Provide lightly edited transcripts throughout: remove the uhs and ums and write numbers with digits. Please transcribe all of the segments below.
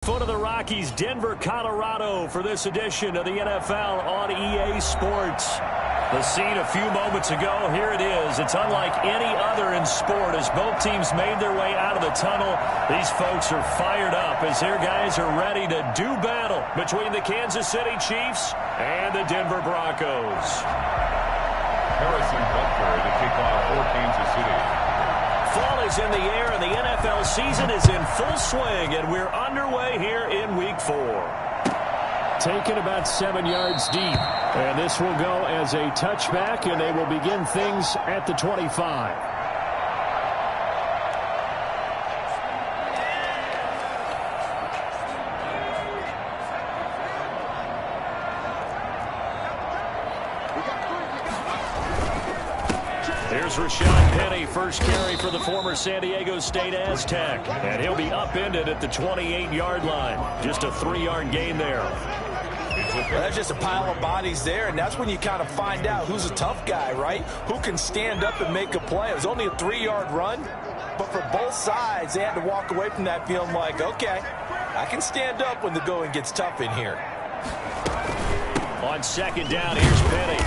Foot of the Rockies, Denver, Colorado for this edition of the NFL on EA Sports. The scene a few moments ago, here it is. It's unlike any other in sport as both teams made their way out of the tunnel. These folks are fired up as their guys are ready to do battle between the Kansas City Chiefs and the Denver Broncos. Harrison Butker to kick off for Kansas City. Fall is in the air, and the NFL season is in full swing, and we're underway here in Week 4. Taken about 7 yards deep, and this will go as a touchback, and they will begin things at the 25. Here's Rashad Penny, first carry for the former San Diego State Aztec. And he'll be upended at the 28-yard line. Just a 3-yard gain there. That's just a pile of bodies there, and that's when you kind of find out who's a tough guy, right? Who can stand up and make a play. It was only a 3-yard run, but for both sides, they had to walk away from that feeling like, okay, I can stand up when the going gets tough in here. On second down, here's Penny.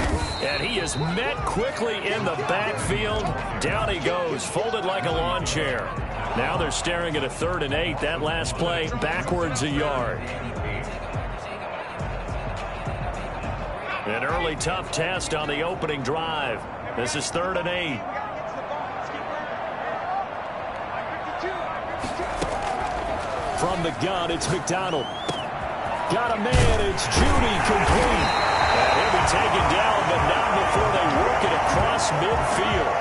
And he is met quickly in the backfield. Down he goes, folded like a lawn chair. Now they're staring at a 3rd and 8. That last play, backwards a yard. An early tough test on the opening drive. This is 3rd and 8. From the gun, it's McDonald. Got a man, it's Judy, complete. And he'll be taken down, but not before they work it across midfield.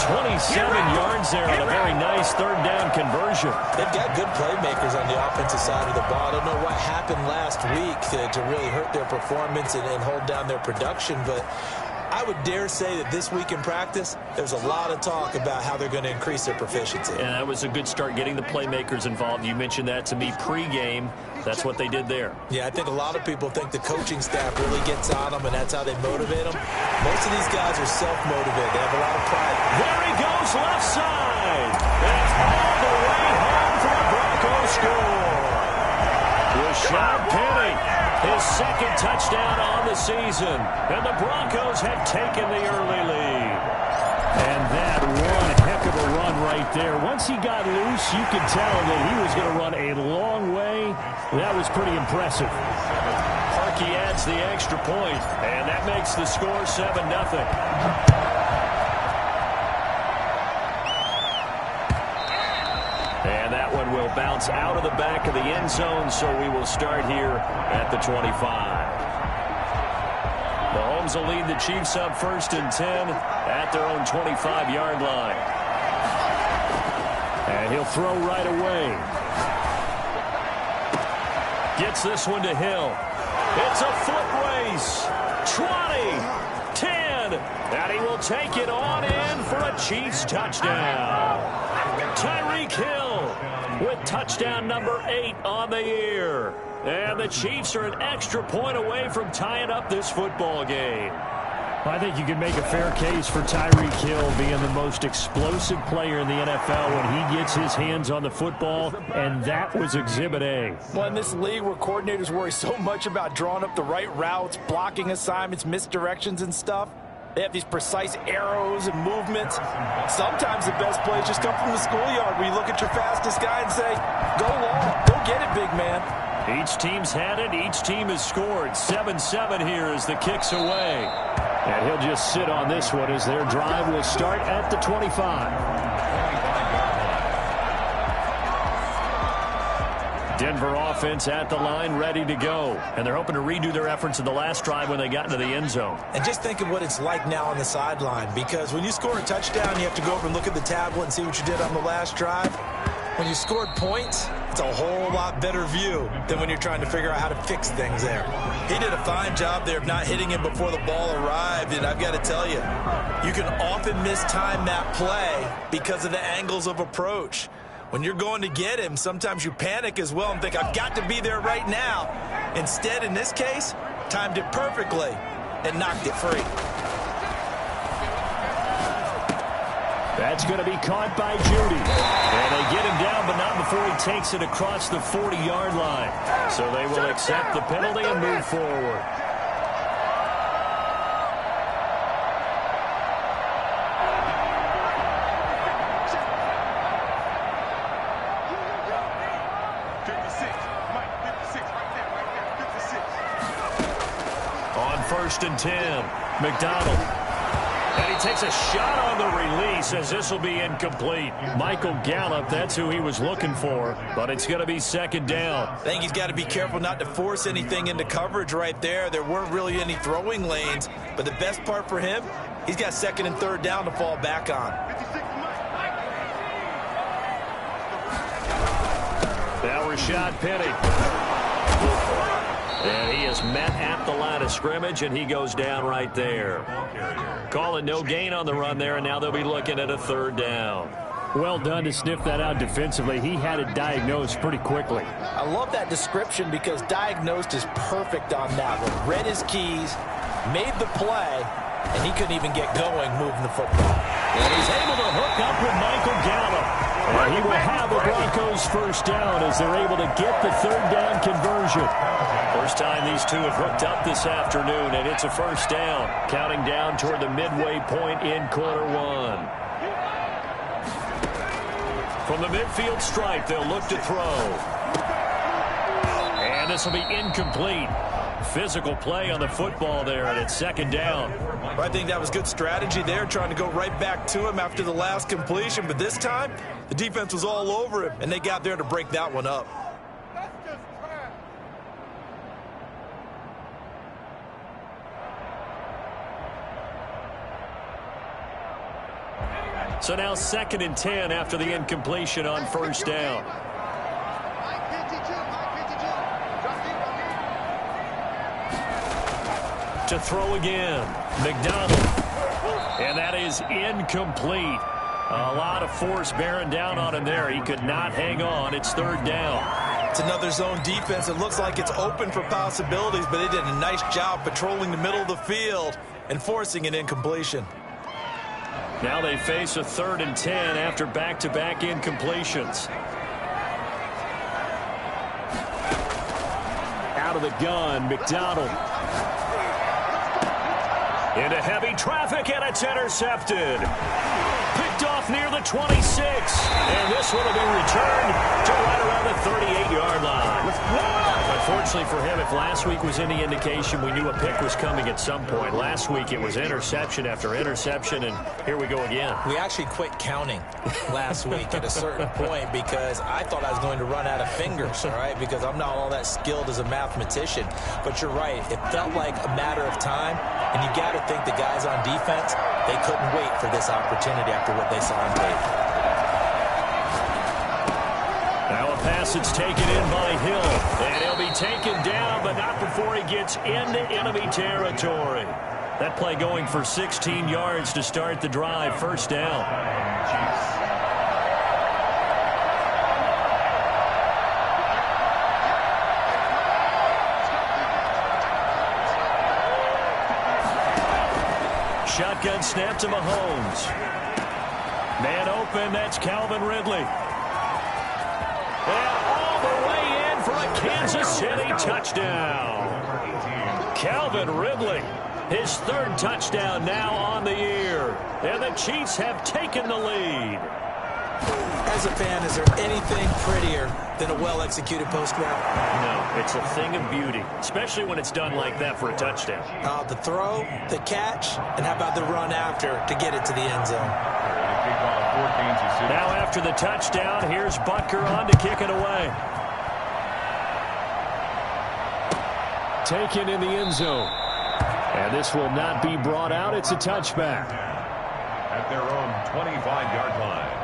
27 yards there on a very nice 3rd down conversion. They've got good playmakers on the offensive side of the ball. I don't know what happened last week to really hurt their performance and hold down their production, but I would dare say that this week in practice, there's a lot of talk about how they're going to increase their proficiency. And that was a good start getting the playmakers involved. You mentioned that to me pregame. That's what they did there. Yeah, I think a lot of people think the coaching staff really gets on them, and that's how they motivate them. Most of these guys are self-motivated. They have a lot of pride. There he goes, left side. And it's all the way home for the Broncos score. Rashad Penny, his 2nd touchdown on the season. And the Broncos have taken the early lead. And that one heck of a run right there. Once he got loose, you could tell that he was going to run a long way. That was pretty impressive. Harkey adds the extra point, and that makes the score 7-0. And that one will bounce out of the back of the end zone, so we will start here at the 25. Mahomes will lead the Chiefs up 1st and 10 at their own 25-yard line. And he'll throw right away. Gets this one to Hill. It's a foot race. 20, 10, and he will take it on in for a Chiefs touchdown. Tyreek Hill with touchdown number 8 on the year. And the Chiefs are an extra point away from tying up this football game. I think you can make a fair case for Tyreek Hill being the most explosive player in the NFL when he gets his hands on the football, and that was Exhibit A. Well, in this league where coordinators worry so much about drawing up the right routes, blocking assignments, misdirections and stuff, they have these precise arrows and movements. Sometimes the best plays just come from the schoolyard where you look at your fastest guy and say, go long, go get it, big man. Each team's had it. Each team has scored. 7-7 here as the kick's away. And he'll just sit on this one as their drive will start at the 25. Denver offense at the line, ready to go. And they're hoping to redo their efforts in the last drive when they got into the end zone. And just think of what it's like now on the sideline, because when you score a touchdown, you have to go over and look at the tablet and see what you did on the last drive. When you scored points, it's a whole lot better view than when you're trying to figure out how to fix things there. He did a fine job there of not hitting him before the ball arrived, and I've got to tell you, you can often mistime that play because of the angles of approach. When you're going to get him, sometimes you panic as well and think, I've got to be there right now. Instead, in this case, timed it perfectly and knocked it free. That's going to be caught by Judy. And they get him down, but not before he takes it across the 40-yard line. So they will accept the penalty and move forward. On 1st and 10, McDonald. And he takes a shot on the release as this will be incomplete. Michael Gallup, that's who he was looking for, but it's going to be 2nd down. I think he's got to be careful not to force anything into coverage right there. There weren't really any throwing lanes, but the best part for him, he's got 2nd and 3rd down to fall back on. Now Rashad Penny. And he is met at the line of scrimmage, and he goes down right there. Call it no gain on the run there, and now they'll be looking at a 3rd down. Well done to sniff that out defensively. He had it diagnosed pretty quickly. I love that description because diagnosed is perfect on that one. Read his keys, made the play, and he couldn't even get going moving the football. And he's able to hook up with Michael Gallup. And he will have the Broncos 1st down as they're able to get the 3rd down conversion. First time these two have hooked up this afternoon, and it's a 1st down. Counting down toward the midway point in Q1. From the midfield stripe, they'll look to throw. And this will be incomplete. Physical play on the football there, and it's 2nd down. I think that was good strategy there, trying to go right back to him after the last completion. But this time, the defense was all over him, and they got there to break that one up. So now 2nd and 10 after the incompletion on 1st down. To throw again, McDonald. And that is incomplete. A lot of force bearing down on him there. He could not hang on. It's 3rd down. It's another zone defense. It looks like it's open for possibilities, but they did a nice job patrolling the middle of the field and forcing an incompletion. Now they face a 3rd and 10 after back-to-back incompletions. Out of the gun, McDonald. Into heavy traffic, and it's intercepted. Picked off near the 26. And this one will be returned to right around the 38-yard line. Unfortunately for him, if last week was any indication, we knew a pick was coming at some point. Last week it was interception after interception, and here we go again. We actually quit counting last week at a certain point because I thought I was going to run out of fingers, all right, because I'm not all that skilled as a mathematician. But you're right. It felt like a matter of time, and you got to think the guys on defense, they couldn't wait for this opportunity after what they saw on tape. Now a pass that's taken in by Hill, and he'll be taken down, but not before he gets into enemy territory. That play going for 16 yards to start the drive. 1st down. Shotgun snap to Mahomes. Man open, that's Calvin Ridley. And all the way in for a Kansas City touchdown. Calvin Ridley, his 3rd touchdown now on the year. And the Chiefs have taken the lead. As a fan, is there anything prettier than a well-executed post route? No, it's a thing of beauty, especially when it's done like that for a touchdown. The throw, the catch, and how about the run after to get it to the end zone? Now after the touchdown, here's Butker on to kick it away. Taken in the end zone. And this will not be brought out. It's a touchback. At their own 25-yard line.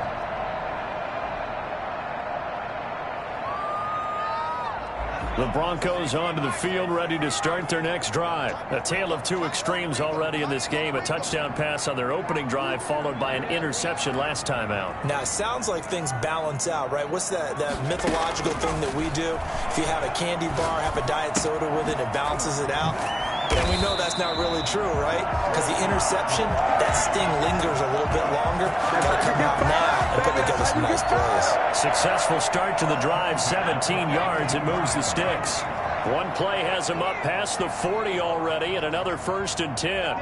The Broncos onto the field, ready to start their next drive. A tale of two extremes already in this game. A touchdown pass on their opening drive, followed by an interception last time out. Now, it sounds like things balance out, right? What's that mythological thing that we do? If you have a candy bar, have a diet soda with it, it balances it out. And we know that's not really true, right? Because the interception, that sting lingers a little bit longer. Got to come out now and put together some nice plays. Successful start to the drive, 17 yards. It moves the sticks. One play has him up past the 40 already, and another 1st and 10.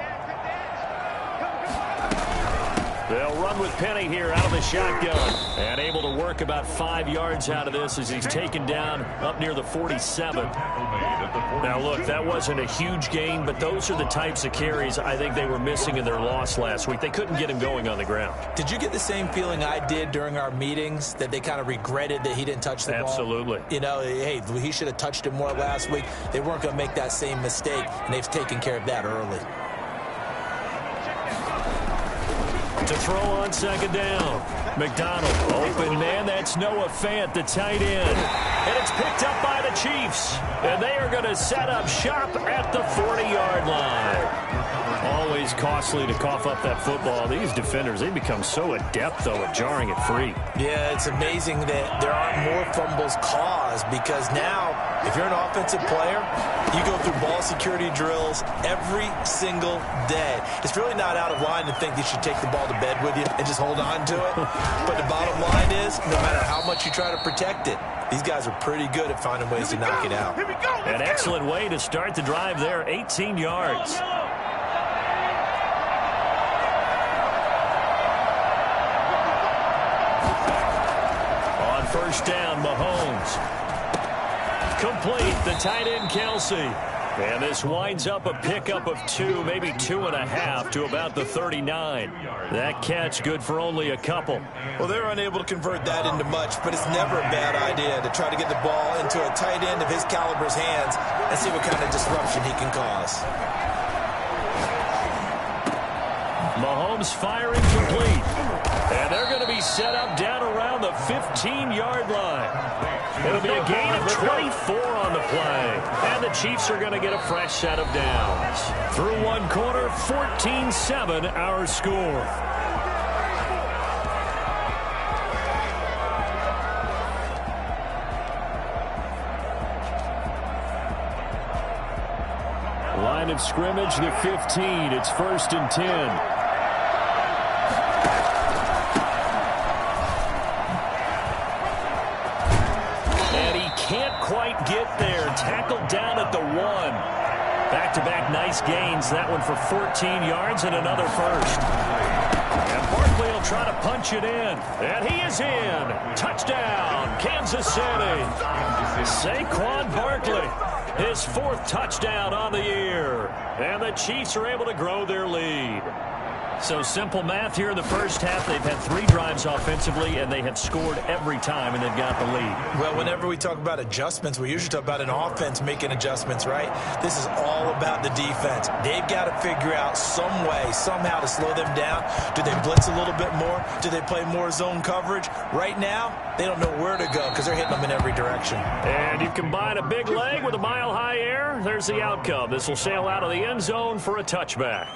They'll run with Penny here out of the shotgun. And able to work about 5 yards out of this as he's taken down up near the 47. Now, look, that wasn't a huge gain, but those are the types of carries I think they were missing in their loss last week. They couldn't get him going on the ground. Did you get the same feeling I did during our meetings, that they kind of regretted that he didn't touch the ball? Absolutely. You know, hey, he should have touched it more last week. They weren't going to make that same mistake, and they've taken care of that early. To throw on 2nd down. McDonald, open man. That's Noah Fant, the tight end. And it's picked up by the Chiefs. And they are going to set up shop at the 40-yard line. Always costly to cough up that football. These defenders, they become so adept, though, at jarring it free. Yeah, it's amazing that there aren't more fumbles caused, because now, if you're an offensive player, you go through ball security drills every single day. It's really not out of line to think you should take the ball to bed with you and just hold on to it. But the bottom line is, no matter how much you try to protect it, these guys are pretty good at finding ways to knock it out. An excellent way to start the drive there, 18 yards. On 1st down, Mahomes. Complete, the tight end, Kelsey. And this winds up a pickup of 2, maybe 2.5 to about the 39. That catch good for only a couple. Well, they're unable to convert that into much, but it's never a bad idea to try to get the ball into a tight end of his caliber's hands and see what kind of disruption he can cause. Mahomes firing complete. And they're going to be set up down around the 15-yard line. It'll be a gain of 24 on the play. And the Chiefs are going to get a fresh set of downs. Through one quarter, 14-7 our score. Line of scrimmage, the 15. It's 1st and 10. Quite get there. Tackled down at the 1. Back-to-back nice gains. That one for 14 yards and another 1st. And Barkley will try to punch it in. And he is in. Touchdown, Kansas City. Saquon Barkley, his 4th touchdown on the year. And the Chiefs are able to grow their lead. So simple math here in the first half. They've had 3 drives offensively, and they have scored every time, and they've got the lead. Well, whenever we talk about adjustments, we usually talk about an offense making adjustments, right? This is all about the defense. They've got to figure out some way, somehow to slow them down. Do they blitz a little bit more? Do they play more zone coverage? Right now, they don't know where to go because they're hitting them in every direction. And you combine a big leg with a mile-high air, there's the outcome. This will sail out of the end zone for a touchback.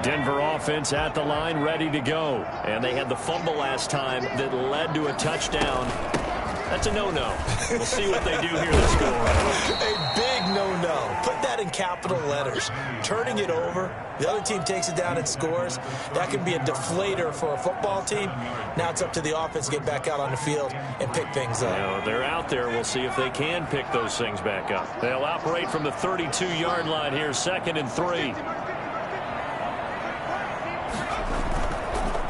Denver offense at the line, ready to go. And they had the fumble last time that led to a touchdown. That's a no-no. We'll see what they do here this go around. A big no-no. Put that in capital letters. Turning it over, the other team takes it down and scores. That can be a deflator for a football team. Now it's up to the offense to get back out on the field and pick things up. You know, they're out there. We'll see if they can pick those things back up. They'll operate from the 32-yard line here, 2nd and 3.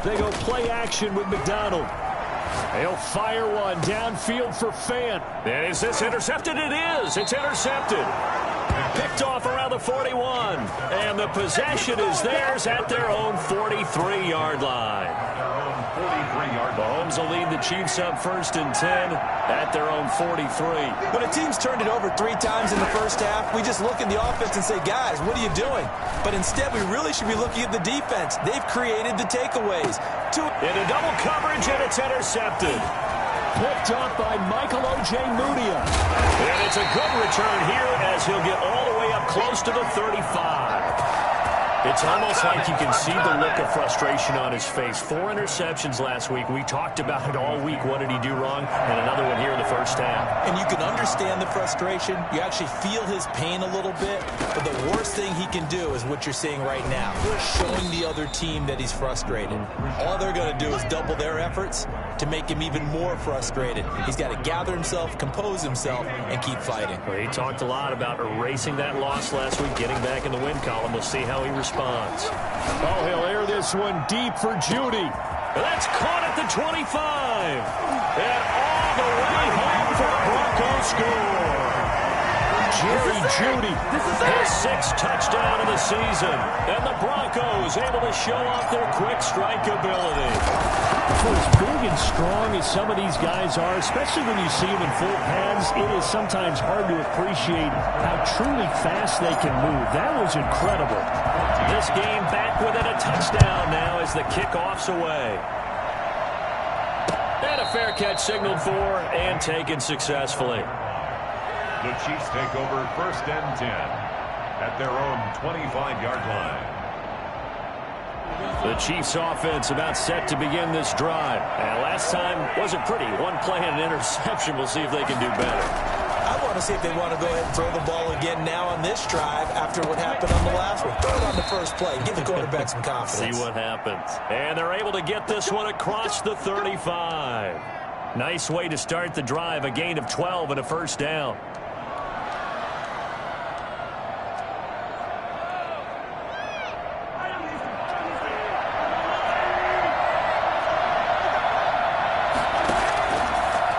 They go play action with McDonald. He'll fire one downfield for Fant. And is this intercepted? It is. It's intercepted. Picked off around the 41. And the possession is theirs at their own 43-yard line. Mahomes will lead the Chiefs up 1st and 10 at their own 43. When a team's turned it over 3 times in the first half, we just look at the offense and say, guys, what are you doing? But instead, we really should be looking at the defense. They've created the takeaways. Into double coverage, and it's intercepted. Picked off by Michael O.J. Mudia. And it's a good return here as he'll get all the way up close to the 35. It's almost like you can see the look of frustration on his face. 4 interceptions last week. We talked about it all week. What did he do wrong? And another one here in the first half. And you can understand the frustration. You actually feel his pain a little bit. But the worst thing he can do is what you're seeing right now, showing the other team that he's frustrated. All they're going to do is double their efforts to make him even more frustrated. He's got to gather himself, compose himself, and keep fighting. Well, he talked a lot about erasing that loss last week, getting back in the win column. We'll see how he responds. Oh, he'll air this one deep for Jeudy. That's caught at the 25. And all the way home for a Broncos score. Jerry Jeudy. His sixth touchdown of the season. And the Broncos able to show off their quick strike ability. For as big and strong as some of these guys are, especially when you see them in full pads, it is sometimes hard to appreciate how truly fast they can move. That was incredible. This game back within a touchdown now as the kickoff's away. And a fair catch signaled for and taken successfully. The Chiefs take over 1st and 10 at their own 25-yard line. The Chiefs offense about set to begin this drive. And last time wasn't pretty. One play and an interception. We'll see if they can do better. I want to see if they want to go ahead and throw the ball again now on this drive after what happened on the last one. Throw it on the first play. Give the quarterback some confidence. See what happens. And they're able to get this one across the 35. Nice way to start the drive. A gain of 12 and a first down.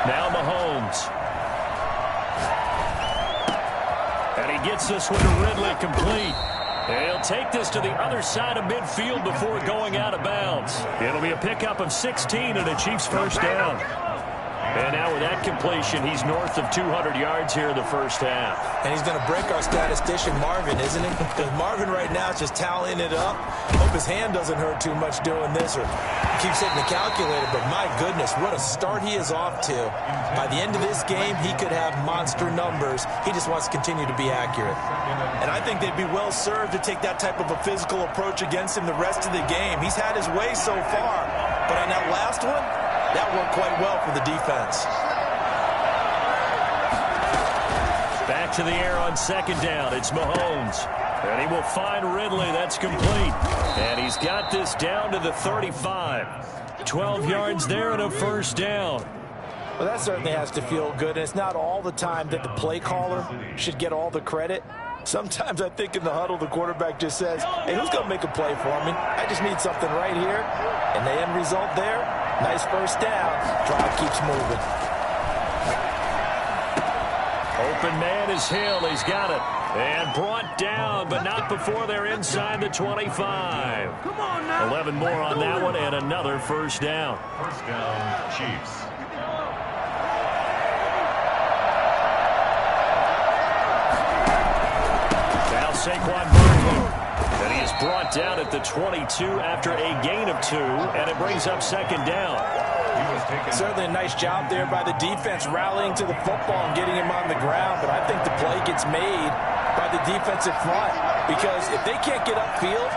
Now Mahomes. And he gets this one to Ridley complete. And he'll take this to the other side of midfield before going out of bounds. It'll be a pickup of 16 and a Chiefs first down. And now with that completion, he's north of 200 yards here in the first half. And he's going to break our statistician Marvin, isn't he? Because Marvin right now is just tallying it up. Hope his hand doesn't hurt too much doing this or keeps hitting the calculator. But my goodness, what a start he is off to. By the end of this game, he could have monster numbers. He just wants to continue to be accurate. And I think they'd be well served to take that type of a physical approach against him the rest of the game. He's had his way so far. But on that last one, that worked quite well for the defense. Back to the air on second down. It's Mahomes. And he will find Ridley. That's complete. And he's got this down to the 35. 12 yards there and a first down. Well, that certainly has to feel good. And it's not all the time that the play caller should get all the credit. Sometimes I think in the huddle, the quarterback just says, hey, who's going to make a play for me? I just need something right here. And the end result there, nice first down. Drive keeps moving. Open man is Hill. He's got it. And brought down, but not before they're inside the 25. Come on now. 11 more on that one and another first down. First down, Chiefs. Now Saquon Barkley. And he is brought down at the 22 after a gain of 2, and it brings up second down. Certainly a nice job there by the defense rallying to the football and getting him on the ground, but I think the play gets made by the defensive front because if they can't get upfield,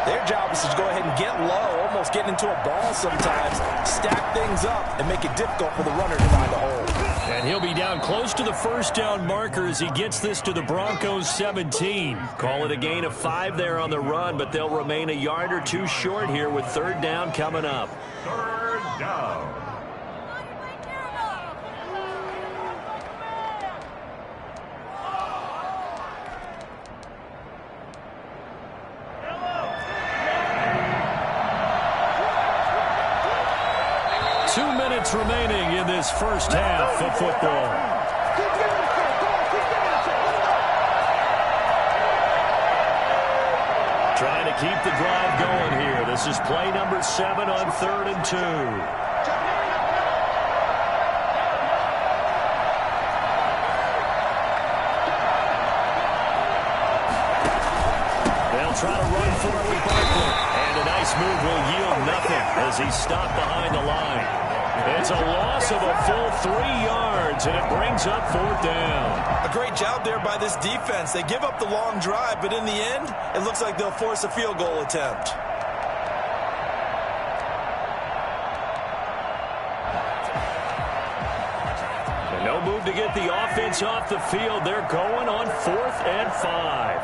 their job is to go ahead and get low, almost get into a ball sometimes, stack things up, and make it difficult for the runner to find a hole. And he'll be down close to the first down marker as he gets this to the Broncos 17. Call it a gain of 5 there on the run, but they'll remain a yard or 2 short here with third down coming up. Third down. Remaining in this first half of football. Trying to keep the drive going here. This is play number 7 on 3rd and 2. They'll try to run for it with Barkley. And a nice move will yield nothing as he's stopped behind the line. It's a loss of a full 3 yards, and it brings up 4th down. A great job there by this defense. They give up the long drive, but in the end, it looks like they'll force a field goal attempt. And No move to get the offense off the field. They're going on 4th and 5.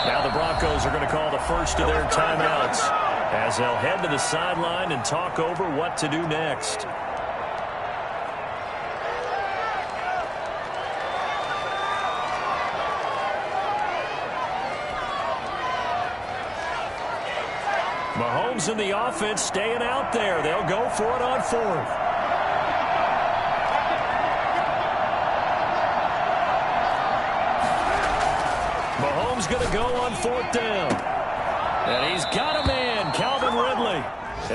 Now the Broncos are going to call the first of their timeouts as they'll head to the sideline and talk over what to do next. Mahomes and the offense staying out there. They'll go for it on 4th. Mahomes going to go on 4th down. And he's got a man, Calvin Ridley.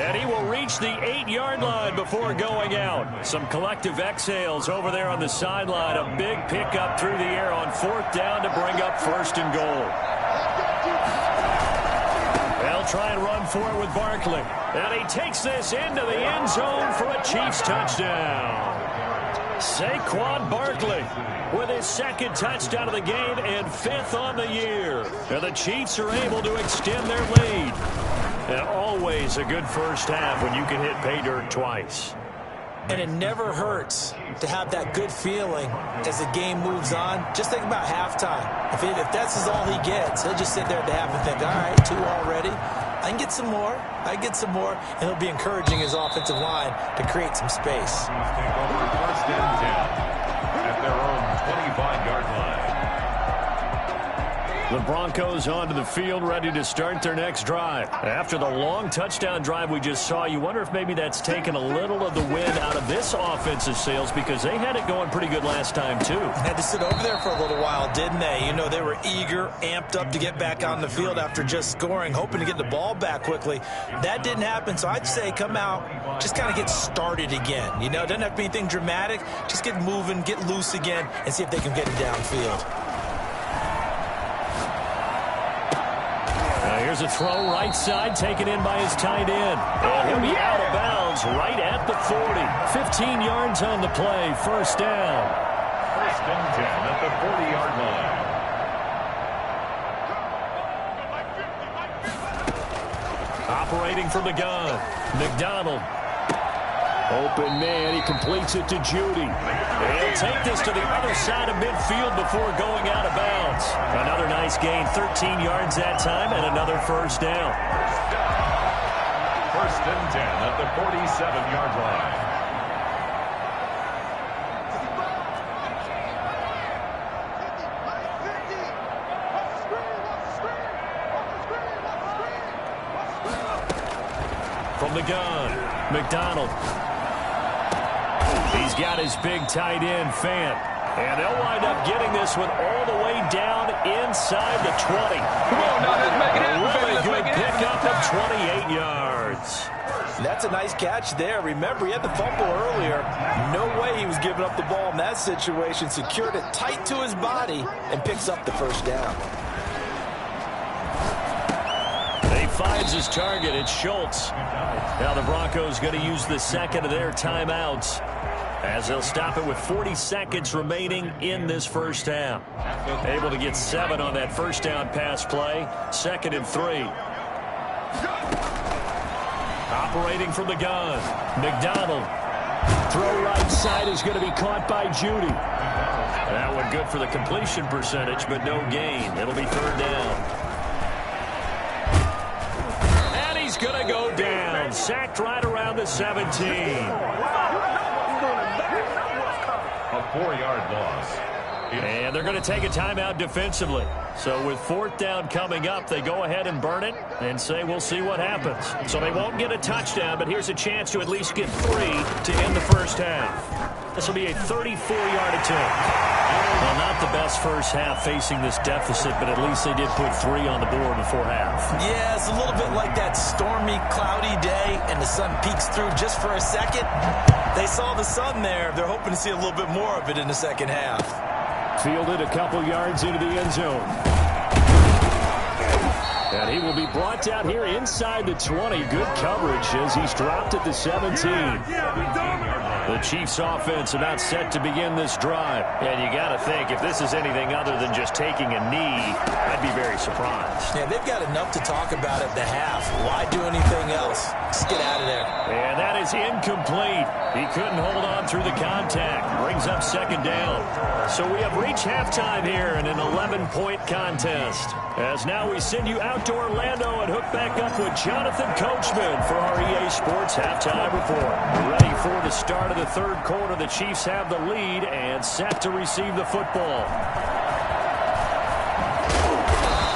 And he will reach the 8-yard line before going out. Some collective exhales over there on the sideline. A big pickup through the air on 4th down to bring up 1st and goal. They'll try and run for it with Barkley. And he takes this into the end zone for a Chiefs touchdown. Saquon Barkley with his 2nd touchdown of the game and 5th on the year. And the Chiefs are able to extend their lead. And always a good first half when you can hit pay dirt twice. And it never hurts to have that good feeling as the game moves on. Just think about halftime. If that's all he gets, he'll just sit there at the half and think, all right, 2 already. I can get some more. And he'll be encouraging his offensive line to create some space. Take over 1st and 10 at their own 25-yard line. The Broncos onto the field, ready to start their next drive. After the long touchdown drive we just saw, you wonder if maybe that's taken a little of the wind out of this offensive sails, because they had it going pretty good last time, too. Had to sit over there for a little while, didn't they? You know, they were eager, amped up to get back on the field after just scoring, hoping to get the ball back quickly. That didn't happen, so I'd say come out, just kind of get started again. You know, it doesn't have to be anything dramatic. Just get moving, get loose again, and see if they can get it downfield. Here's a throw right side, taken in by his tight end. And he'll be out of bounds right at the 40. 15 yards on the play, 1st down. 1st and 10 at the 40-yard line. Operating from the gun, McDonald. Open man, he completes it to Judy. He'll take this to the other side of midfield before going out of bounds. Another nice gain, 13 yards that time, and another 1st down. 1st and 10 at the 47-yard line. From the gun, McDonald. He's got his big tight end, Fant. And they'll wind up getting this one all the way down inside the 20. Come on, now, let's make it happen. A really good Let's make it pickup happen. of 28 yards. That's a nice catch there. Remember, he had the fumble earlier. No way he was giving up the ball in that situation. Secured it tight to his body and picks up the 1st down. He finds his target. It's Schultz. Now the Broncos going to use the 2nd of their timeouts as they'll stop it with 40 seconds remaining in this first half. Able to get 7 on that 1st down pass play. 2nd and 3. Operating from the gun, McDonald. Throw right side is going to be caught by Judy. That one good for the completion percentage, but no gain. It'll be 3rd down. He's going to go down. Sacked right around the 17. A 4-yard loss. And they're going to take a timeout defensively. So with 4th down coming up, they go ahead and burn it and say we'll see what happens. So they won't get a touchdown, but here's a chance to at least get 3 to end the first half. This will be a 34-yard attempt. Well, not the best first half facing this deficit, but at least they did put 3 on the board before half. Yeah, it's a little bit like that stormy, cloudy day, and the sun peeks through just for a second. They saw the sun there. They're hoping to see a little bit more of it in the second half. Fielded a couple yards into the end zone. And he will be brought down here inside the 20. Good coverage as he's dropped at the 17. The The Chiefs offense about set to begin this drive. And you got to think, if this is anything other than just taking a knee, I'd be very surprised. Yeah, they've got enough to talk about at the half. Why do anything else? Just get out of there. And that is incomplete. He couldn't hold on through the contact. Brings up second down. So we have reached halftime here in an 11-point contest. As now we send you out to Orlando and hook back up with Jonathan Coachman for our EA Sports Halftime Report. We're ready for the start of the third quarter. The Chiefs have the lead and set to receive the football.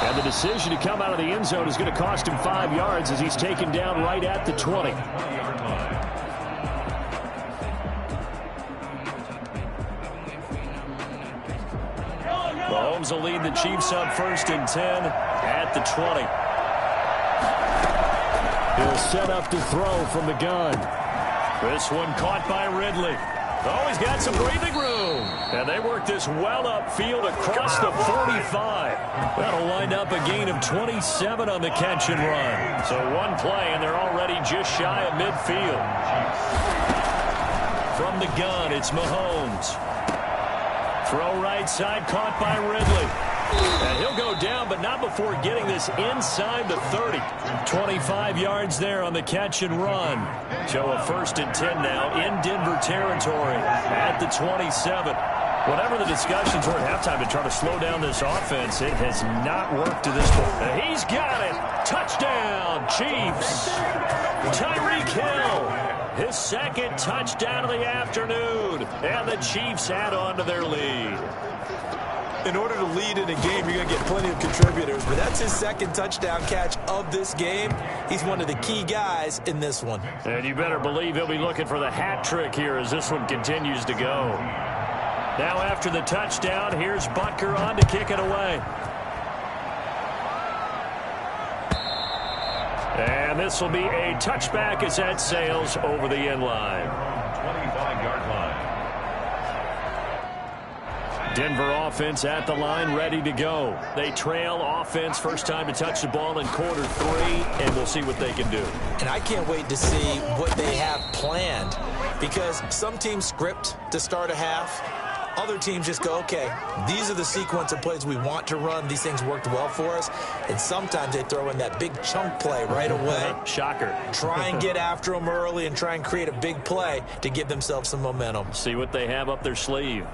And the decision to come out of the end zone is going to cost him 5 yards as he's taken down right at the 20. Mahomes will lead the Chiefs up 1st and 10 at the 20. He'll set up to throw from the gun. This one caught by Ridley. Oh, he's got some breathing room. And they work this well upfield across the 45. That'll wind up a gain of 27 on the catch and run. So one play, and they're already just shy of midfield. From the gun, it's Mahomes. Throw right side, caught by Ridley. And he'll go down, but not before getting this inside the 30. 25 yards there on the catch and run. So a 1st and 10 now in Denver territory at the 27. Whatever the discussions were at halftime to try to slow down this offense, it has not worked to this point. And he's got it. Touchdown, Chiefs. Tyreek Hill. His 2nd touchdown of the afternoon. And the Chiefs add on to their lead. In order to lead in a game, you're going to get plenty of contributors, but that's his 2nd touchdown catch of this game. He's one of the key guys in this one. And you better believe he'll be looking for the hat trick here as this one continues to go. Now after the touchdown, here's Butker on to kick it away. And this will be a touchback as that sails over the end line. 25-yard line. Denver offense at the line, ready to go. They trail offense, first time to touch the ball in quarter 3, and we'll see what they can do. And I can't wait to see what they have planned, because some teams script to start a half. Other teams just go, okay, these are the sequence of plays we want to run. These things worked well for us. And sometimes they throw in that big chunk play right away. Shocker. Try and get after them early and try and create a big play to give themselves some momentum. See what they have up their sleeve.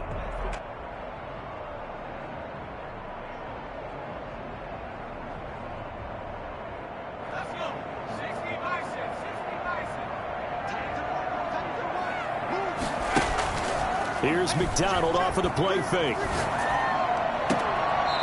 Here's McDonald off of the play fake.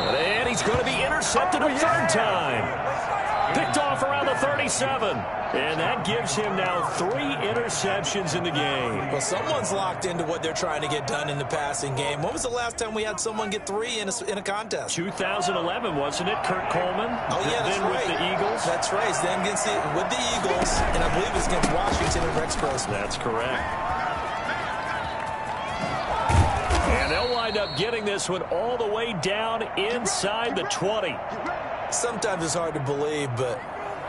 And he's going to be intercepted a 3rd time. Picked off around the 37. And that gives him now 3 interceptions in the game. Well, someone's locked into what they're trying to get done in the passing game. When was the last time we had someone get 3 in a contest? 2011, wasn't it? Kurt Coleman? Oh, yeah, that's then right. With the Eagles? That's right. Then with the Eagles, and I believe it's against Washington and Rex Grossman. That's correct. And they'll wind up getting this one all the way down inside the 20. Sometimes it's hard to believe, but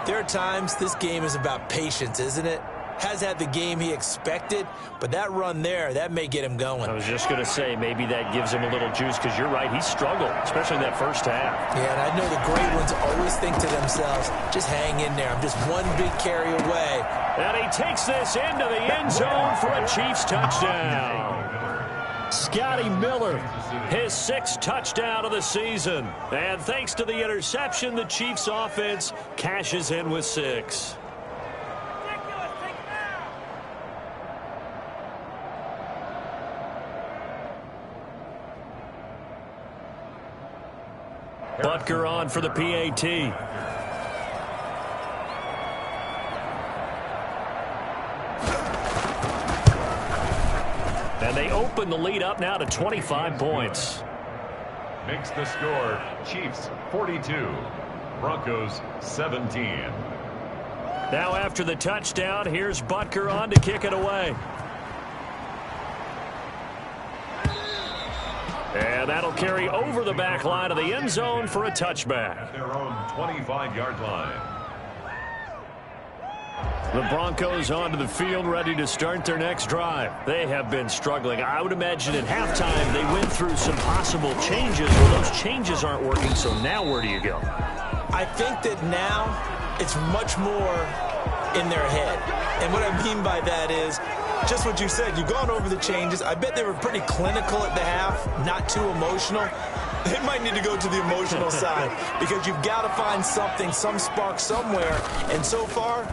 there are times this game is about patience, isn't it? Has had the game he expected, but that run there, that may get him going. I was just going to say, maybe that gives him a little juice, because you're right, he struggled, especially in that first half. Yeah, and I know the great ones always think to themselves, just hang in there. I'm just one big carry away. And he takes this into the end zone for a Chiefs touchdown. Scotty Miller, his 6th touchdown of the season. And thanks to the interception, the Chiefs offense cashes in with 6. Butker on for the PAT. And they open the lead up now to 25 points. Makes the score Chiefs 42, Broncos 17. Now after the touchdown, here's Butker on to kick it away. And that'll carry over the back line of the end zone for a touchback. Their own 25-yard line. The Broncos onto the field, ready to start their next drive. They have been struggling. I would imagine at halftime they went through some possible changes. Well, those changes aren't working, so now where do you go? I think that now it's much more in their head. And what I mean by that is just what you said. You've gone over the changes. I bet they were pretty clinical at the half, not too emotional. They might need to go to the emotional side because you've got to find something, some spark somewhere. And so far,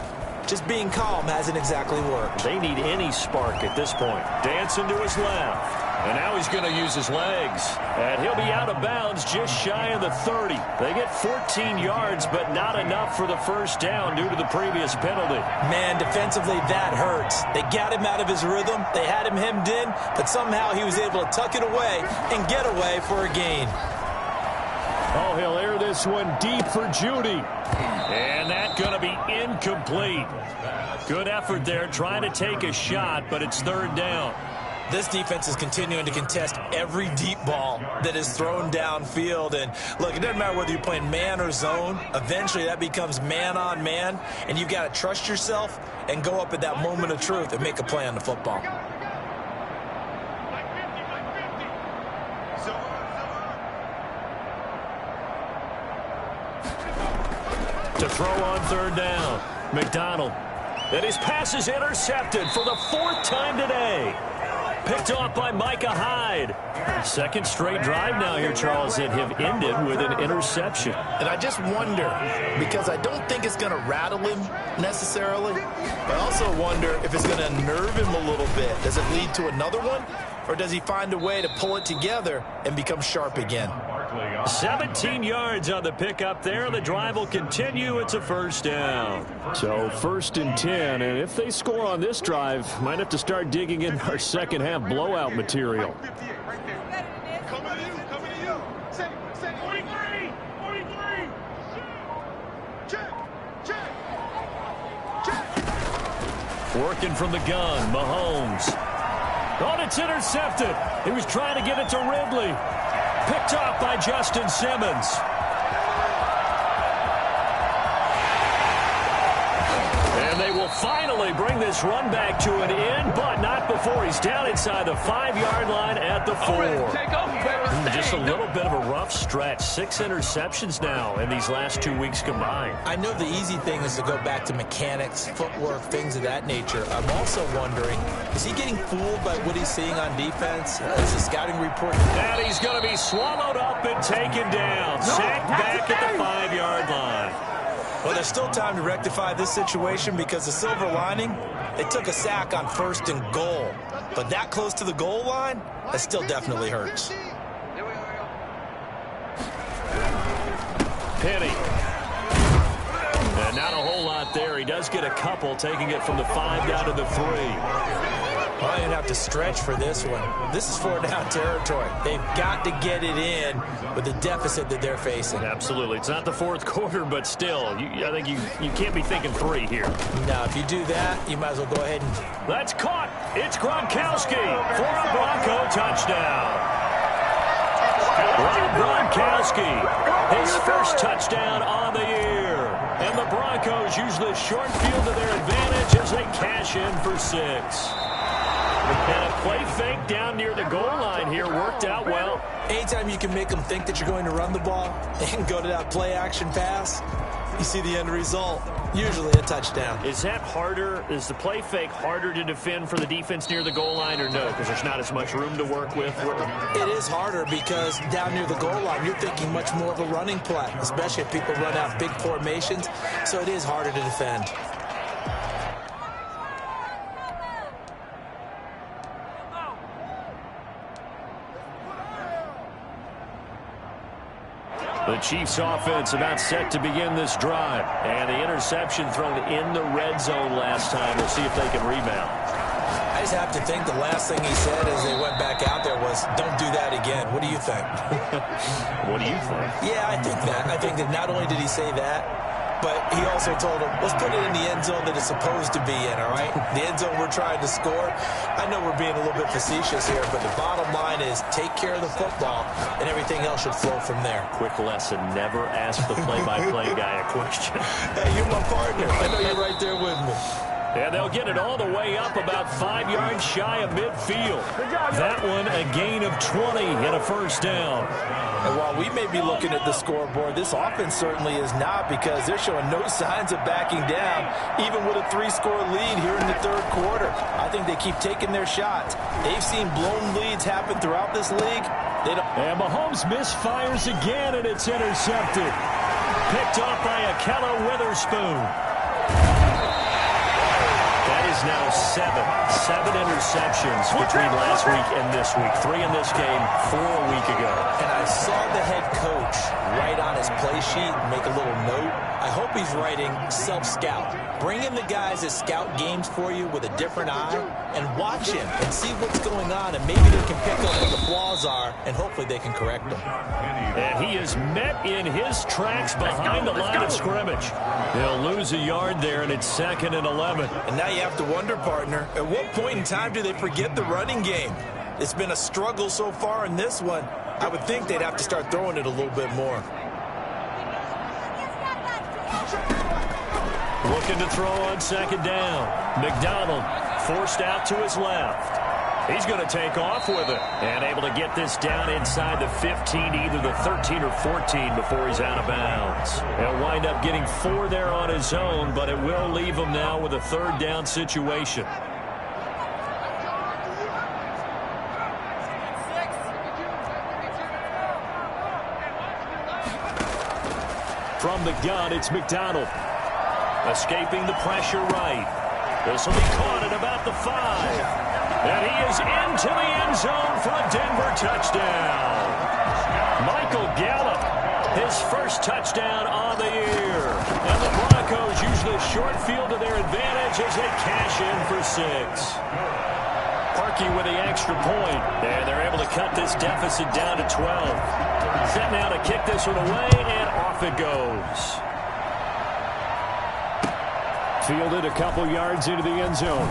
just being calm hasn't exactly worked. They need any spark at this point. Dancing to his left. And now he's going to use his legs. And he'll be out of bounds just shy of the 30. They get 14 yards, but not enough for the first down due to the previous penalty. Man, defensively, that hurts. They got him out of his rhythm. They had him hemmed in, but somehow he was able to tuck it away and get away for a gain. Oh, he'll air this one deep for Judy. And that's going to be incomplete. Good effort there, trying to take a shot, but it's third down. This defense is continuing to contest every deep ball that is thrown downfield. And, look, it doesn't matter whether you're playing man or zone. Eventually, that becomes man on man. And you've got to trust yourself and go up at that moment of truth and make a play on the football. To throw on third down, McDonald. And his pass is intercepted for the fourth time today. Picked off by Micah Hyde. Second straight drive now here, Charles, that have ended with an interception. And I just wonder, because I don't think it's going to rattle him necessarily, but I also wonder if it's going to unnerve him a little bit. Does it lead to another one, or does he find a way to pull it together and become sharp again? 17 yards on the pickup there. The drive will continue. It's a first down. So first and 10, and if they score on this drive, might have to start digging in our second half blowout material. Working from the gun, Mahomes. Oh, it's intercepted. He was trying to get it to Ridley. Picked off by Justin Simmons. And they will finally bring this run back to an end, but not before he's down inside the 5-yard line at the 4. Just a little bit of a rough stretch. 6 interceptions now in these last 2 weeks combined. I know the easy thing is to go back to mechanics, footwork, things of that nature. I'm also wondering, is he getting fooled by what he's seeing on defense? Is the scouting report? And he's going to be swallowed up and taken down. Sacked back at the 5-yard line. Well, there's still time to rectify this situation because the silver lining, they took a sack on 1st and goal. But that close to the goal line, that still definitely hurts. Penny. And not a whole lot there. He does get a couple, taking it from the 5 down to the 3. Well, I didn't have to stretch for this one. This is 4-down territory. They've got to get it in with the deficit that they're facing. Absolutely. It's not the fourth quarter, but still, I think you can't be thinking 3 here. Now, if you do that, you might as well go ahead and... That's caught. It's Gronkowski for a Bronco touchdown. Rob Gronkowski, his first touchdown on the year. And the Broncos use the short field to their advantage as they cash in for 6. And a play fake down near the goal line here worked out well. Anytime you can make them think that you're going to run the ball and go to that play action pass, you see the end result. Usually a touchdown. Is that harder? Is the play fake harder to defend for the defense near the goal line or no? Because there's not as much room to work with? It is harder because down near the goal line, you're thinking much more of a running play, especially if people run out big formations. So it is harder to defend. The Chiefs offense about set to begin this drive. And the interception thrown in the red zone last time. We'll see if they can rebound. I just have to think the last thing he said as they went back out there was, don't do that again. What do you think? What do you think? Yeah, I think that. I think that not only did he say that, but he also told him, let's put it in the end zone that it's supposed to be in, all right? The end zone we're trying to score. I know we're being a little bit facetious here, but the bottom line is take care of the football, and everything else should flow from there. Quick lesson, never ask the play-by-play guy a question. Hey, you're my partner. I know you're right there with me. And they'll get it all the way up about 5 yards shy of midfield. That one a gain of 20 and a first down. And while we may be looking at the scoreboard, this offense certainly is not, because they're showing no signs of backing down, even with a 3-score lead here in the third quarter. I think they keep taking their shots. They've seen blown leads happen throughout this league. And Mahomes misfires again, and it's intercepted. Picked off by Ahkello Witherspoon. That is now 7 interceptions between last week and this week. 3 in this game, 4 a week ago. And I saw the head coach write on his play sheet and make a little note. I hope he's writing self-scout. Bring in the guys that scout games for you with a different eye and watch him and see what's going on, and maybe they can pick up what the flaws are, and hopefully they can correct them. And he is met in his tracks behind the line of scrimmage. They'll lose a yard there, and it's 2nd and 11. And now you have to wonder, partner, at what point in time do they forget the running game? It's been a struggle so far in this one. I would think they'd have to start throwing it a little bit more. Looking to throw on 2nd down. McDonald forced out to his left. He's going to take off with it and able to get this down inside the 15, either the 13 or 14 before he's out of bounds. He'll wind up getting 4 there on his own, but it will leave him now with a 3rd down situation. From the gun, it's McDonald. Escaping the pressure right. This will be caught at about the 5. And he is into the end zone for a Denver touchdown. Michael Gallup, his first touchdown on the year. And the Broncos use the short field to their advantage as they cash in for 6. Parkey with the extra point. And they're able to cut this deficit down to 12. Set now to kick this one away, and off it goes. Fielded a couple yards into the end zone.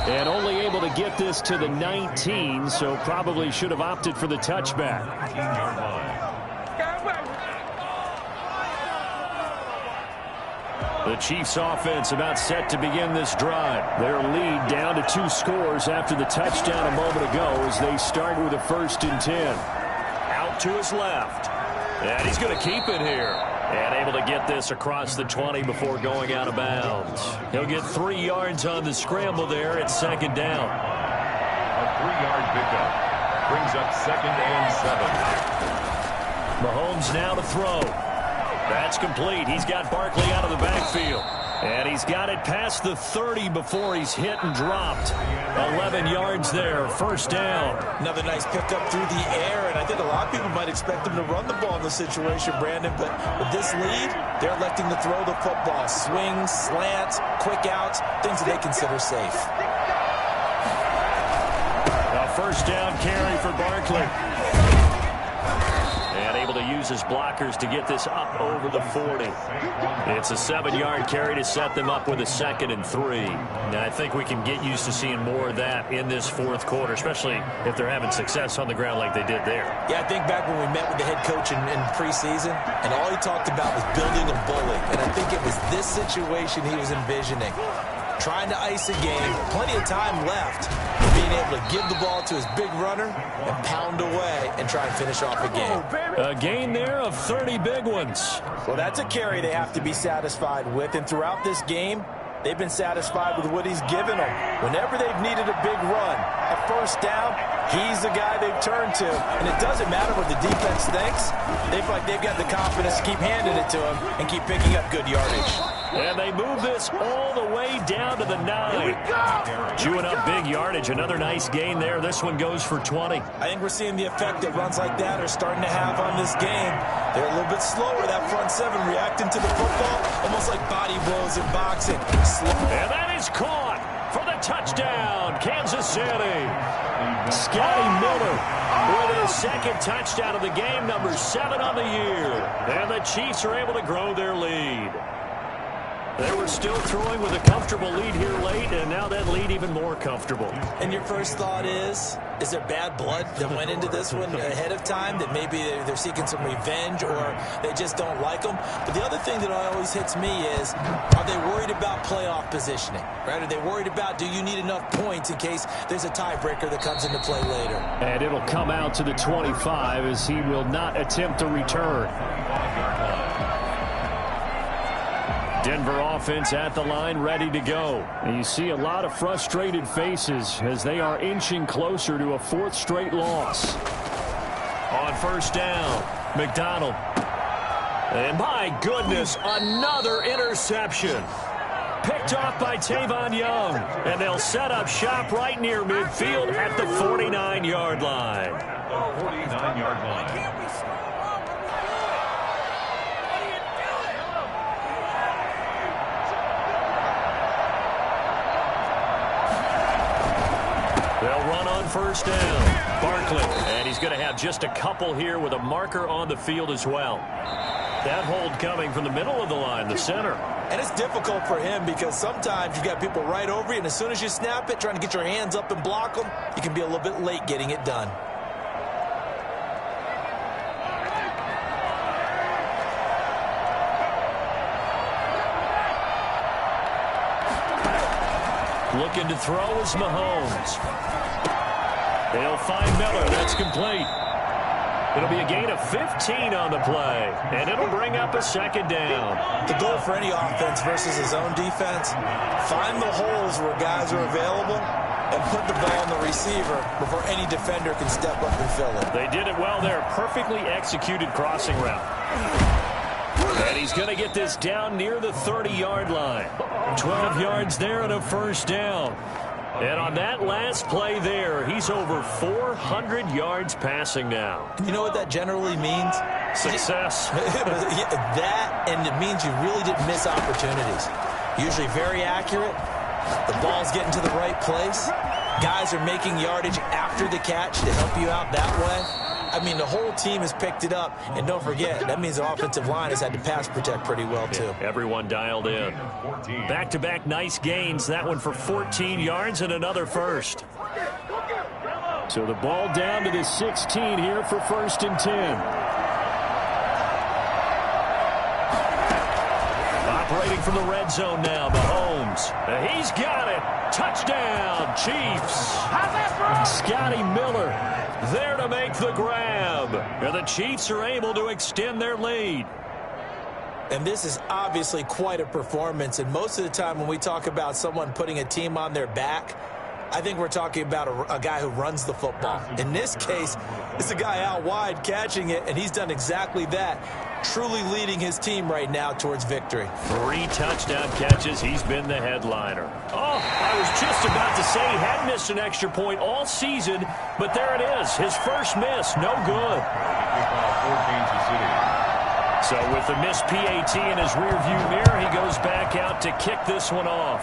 And only able to get this to the 19, so probably should have opted for the touchback. The Chiefs offense about set to begin this drive. Their lead down to 2 scores after the touchdown a moment ago as they start with a 1st and 10. Out to his left. And he's going to keep it here. And able to get this across the 20 before going out of bounds. He'll get 3 yards on the scramble there at 2nd down. A 3-yard pickup brings up 2nd and 7. Mahomes now to throw. That's complete. He's got Barkley out of the backfield. And he's got it past the 30 before he's hit and dropped. 11 yards there, 1st down. Another nice pickup through the air, and I think a lot of people might expect them to run the ball in this situation, Brandon, but with this lead, they're electing to throw the football. Swings, slants, quick outs, things that they consider safe. A 1st down carry for Barkley. And able to use his blockers to get this up over the 40. It's a 7-yard carry to set them up with a 2nd and 3. Now, I think we can get used to seeing more of that in this 4th quarter, especially if they're having success on the ground like they did there. Yeah, I think back when we met with the head coach in preseason, and all he talked about was building a bully. And I think it was this situation he was envisioning. Trying to ice a game, plenty of time left, being able to give the ball to his big runner and pound away and try and finish off a game. A gain there of 30 big ones. Well, that's a carry they have to be satisfied with, and throughout this game, they've been satisfied with what he's given them. Whenever they've needed a big run, a 1st down, he's the guy they've turned to. And it doesn't matter what the defense thinks. They feel like they've got the confidence to keep handing it to him and keep picking up good yardage. And they move this all the way down to the 9. Chewing up big yardage. Another nice gain there. This one goes for 20. I think we're seeing the effect that runs like that are starting to have on this game. They're a little bit slower, that front 7, reacting to the football, almost like body blows in boxing. And that is caught for the touchdown, Kansas City. Scotty Miller with his 2nd touchdown of the game, number 7 on the year. And the Chiefs are able to grow their lead. They were still throwing with a comfortable lead here late, and now that lead even more comfortable. And your first thought is there bad blood that went into this one ahead of time, that maybe they're seeking some revenge or they just don't like them? But the other thing that always hits me is, are they worried about playoff positioning? Right? Are they worried about, do you need enough points in case there's a tiebreaker that comes into play later? And it'll come out to the 25 as he will not attempt to return. Denver offense at the line, ready to go. And you see a lot of frustrated faces as they are inching closer to a fourth straight loss. On first down, McDonald. And my goodness, another interception. Picked off by Tavon Young. And they'll set up shop right near midfield at the 49-yard line. At the 49-yard line. They'll run on first down. Barkley, and he's going to have just a couple here with a marker on the field as well. That hold coming from the middle of the line, the center. And it's difficult for him because sometimes you've got people right over you, and as soon as you snap it, trying to get your hands up and block them, you can be a little bit late getting it done. Looking to throw is Mahomes. They'll find Miller. That's complete. It'll be a gain of 15 on the play, and it'll bring up a second down. The goal for any offense versus his own defense, find the holes where guys are available and put the ball on the receiver before any defender can step up and fill it. They did it well there. Perfectly executed crossing route. And he's going to get this down near the 30-yard line. 12 yards there and a first down. And on that last play there, he's over 400 yards passing now. You know what that generally means? Success. That, and it means you really didn't miss opportunities. Usually very accurate. The ball's getting to the right place. Guys are making yardage after the catch to help you out that way. I mean, the whole team has picked it up. And don't forget, that means the offensive line has had to pass protect pretty well, too. Yeah, everyone dialed in. Back-to-back nice gains. That one for 14 yards and another first. So the ball down to the 16 here for first and 10. Operating from the red zone now, Mahomes. He's got it. Touchdown, Chiefs. Scotty Miller there to make the grab. And the Chiefs are able to extend their lead. And this is obviously quite a performance. And most of the time when we talk about someone putting a team on their back, I think we're talking about a guy who runs the football. In this case, it's a guy out wide catching it, and he's done exactly that, truly leading his team right now towards victory. 3 touchdown catches. He's been the headliner. Oh, I was just about to say he had missed an extra point all season, but there it is. His first miss, no good. So with the missed PAT in his rearview mirror, he goes back out to kick this one off.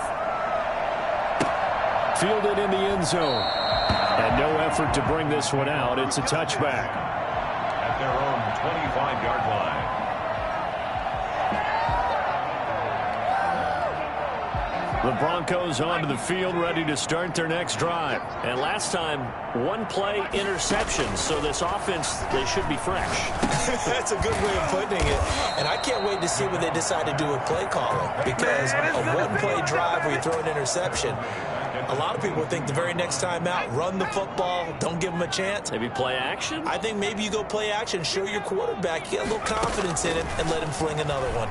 Fielded in the end zone. And no effort to bring this one out. It's a touchback. At their own 25-yard line. The Broncos onto the field, ready to start their next drive. And last time, 1-play interception. So this offense, they should be fresh. That's a good way of putting it. And I can't wait to see what they decide to do with play calling. Because a 1-play drive where you throw an interception, a lot of people think the very next time out, run the football, don't give them a chance. Maybe play action? I think maybe you go play action, show your quarterback, get a little confidence in it, and let him fling another one.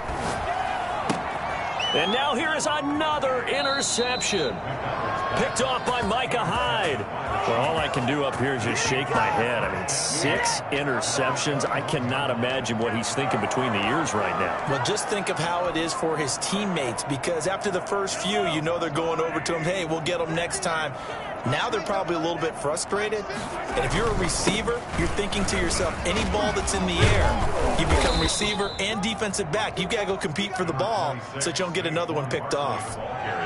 And now here is another interception. Picked off by Micah Hyde. Well, all I can do up here is just shake my head. I mean, 6 interceptions. I cannot imagine what he's thinking between the ears right now. Well, just think of how it is for his teammates, because after the first few, you know they're going over to him, hey, we'll get them next time. Now they're probably a little bit frustrated. And if you're a receiver, you're thinking to yourself, any ball that's in the air, you become receiver and defensive back. You've got to go compete for the ball so that you don't get another one picked off.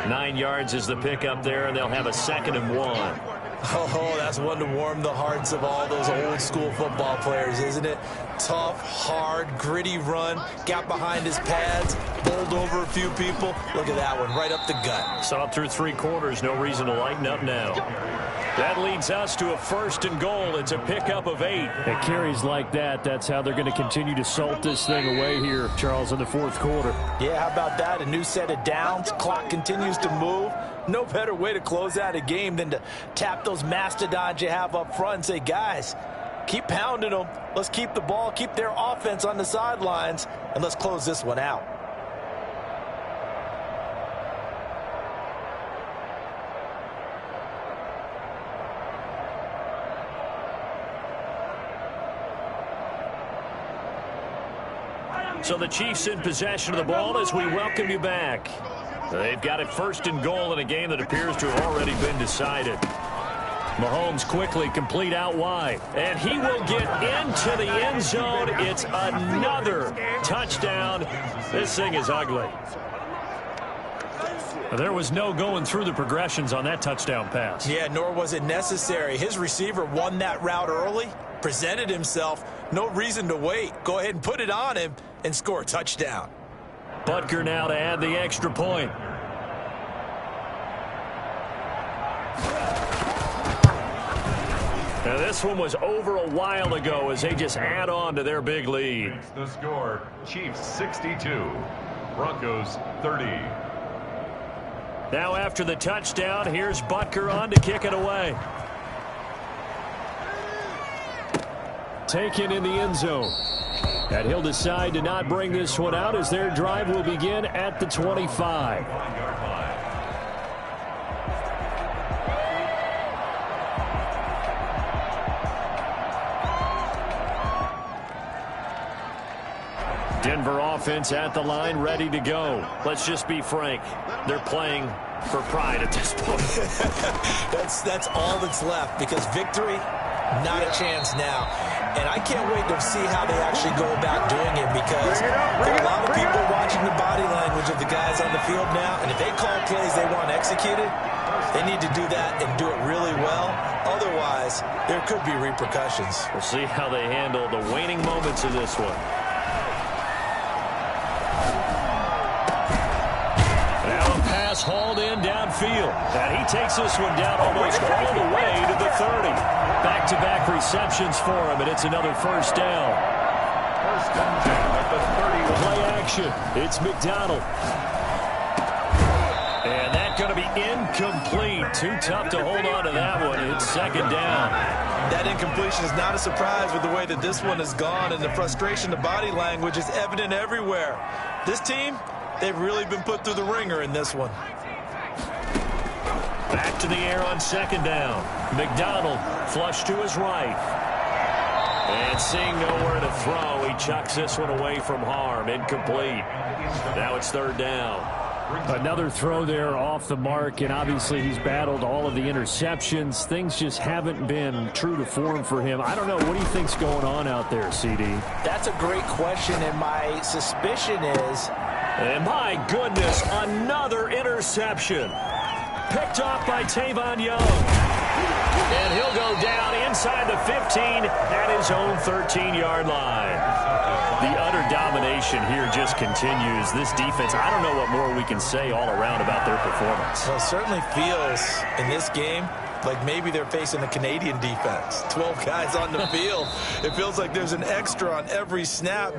9 yards is the pickup there, and they'll have a 2nd and 1. Oh, that's one to warm the hearts of all those old school football players, isn't it? Tough, hard, gritty run, got behind his pads, bowled over a few people. Look at that one, right up the gut. Saw it through 3 quarters, no reason to lighten up now. That leads us to a 1st and goal. It's a pickup of 8. At carries like that, that's how they're going to continue to salt this thing away here, Charles, in the 4th quarter. Yeah, how about that? A new set of downs. Clock continues to move. No better way to close out a game than to tap those mastodons you have up front and say, guys, keep pounding them. Let's keep the ball, keep their offense on the sidelines, and let's close this one out. So the Chiefs in possession of the ball as we welcome you back. They've got it 1st and goal in a game that appears to have already been decided. Mahomes quickly complete out wide, and he will get into the end zone. It's another touchdown. This thing is ugly. There was no going through the progressions on that touchdown pass. Yeah, nor was it necessary. His receiver won that route early, presented himself. No reason to wait. Go ahead and put it on him and score a touchdown. Butker now to add the extra point. Now this one was over a while ago as they just add on to their big lead. The score, Chiefs 62, Broncos 30. Now after the touchdown, here's Butker on to kick it away. Taken in the end zone. And he'll decide to not bring this one out as their drive will begin at the 25. Denver offense at the line, ready to go. Let's just be frank. They're playing for pride at this point. That's all that's left, because victory, not a chance now. And I can't wait to see how they actually go about doing it, because there are a lot of people watching the body language of the guys on the field now, and if they call plays they want executed, they need to do that and do it really well. Otherwise, there could be repercussions. We'll see how they handle the waning moments of this one. Hauled in downfield, and he takes this one down almost all the way to the 30. Back-to-back receptions for him, and it's another 1st down. 1st and 10 at the 30. Play action. It's McDonald. And that's going to be incomplete. Too tough to hold on to that one. It's 2nd down. That incompletion is not a surprise with the way that this one has gone, and the frustration, the body language is evident everywhere. This team, they've really been put through the ringer in this one. Back to the air on 2nd down. McDonald flush to his right. And seeing nowhere to throw, he chucks this one away from harm. Incomplete. Now it's 3rd down. Another throw there off the mark, and obviously he's battled all of the interceptions. Things just haven't been true to form for him. I don't know. What do you think's going on out there, CD? That's a great question, and my suspicion is... And my goodness, another interception. Picked off by Tavon Young. And he'll go down inside the 15 at his own 13-yard line. The utter domination here just continues. This defense, I don't know what more we can say all around about their performance. Well, it certainly feels in this game like maybe they're facing a Canadian defense. 12 guys on the field. It feels like there's an extra on every snap.